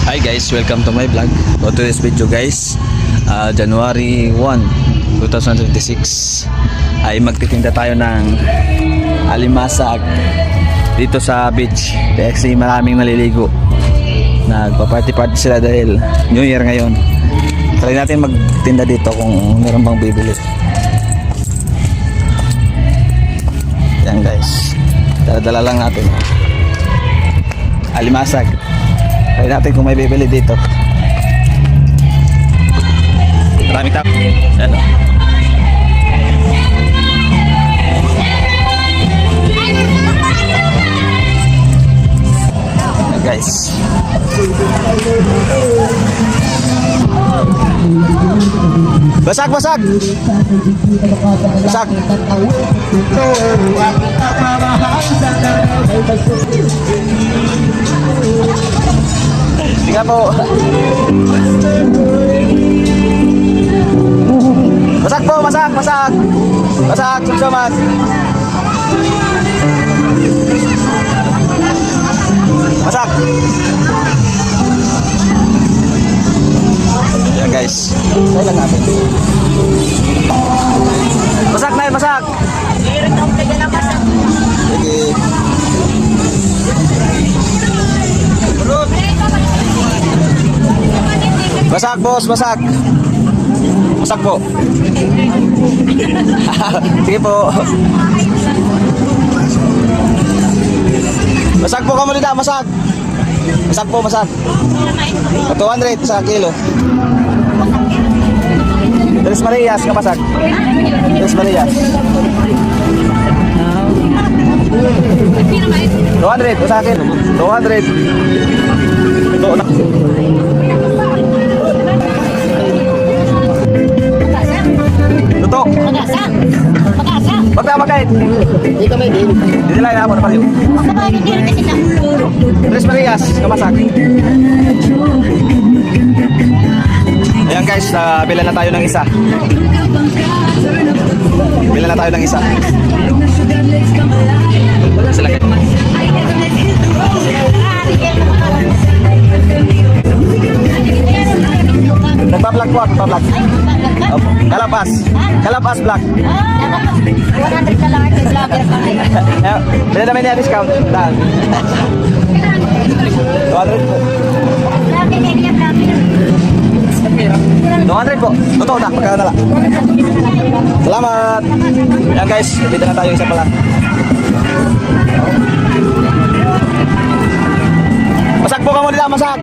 Hi guys, welcome to my vlog. For today's video guys, January 1, 2026 ay magtitinda tayo ng alimasag dito sa beach. Kasi maraming naliligo. Nagpa-party-party sila dahil New Year ngayon. Try natin magtinda dito kung meron bang bibili. Yan guys, dala-dala lang natin alimasag. Try natin kung may bibili dito. Maraming tap. Ano? Guys. Basag, basag. Basag. Tingnan po. Masak po, masak, masak. Masak, sumsuman. Masak. Yan guys. Try lang natin. Masak na yun, masak. Sige. Masak boss, masak. Masak po. Sige po. Masak po kamu dito, masak. Masak po, masak. 200 sa kilo. Tres Marias ka masak. Tres Marias. 200 sa akin. 200. Ito na. Tutok. Pag-asa. Pag-asa. Pagka magkait. Hindi kami din. Hindi lang ako na paliw. Magkabay din kasi na. Tres Marias kamasak. Ayan guys, bilan na tayo ng isa. Bilan na tayo ng isa. Sila kayo. Nagpa-vlog po ako, nagpa-vlog. Kalapas. Kalapas vlog. 100 na lang ito vlogger pa rin. Bila namin niya discount. Dahil. 200 po. Vlogger kayo niya vlogger. 200 po. Totoo na, pagkakadala. Salamat. Yan guys, dito na tayo isa pala. Masak po ka muna, masak.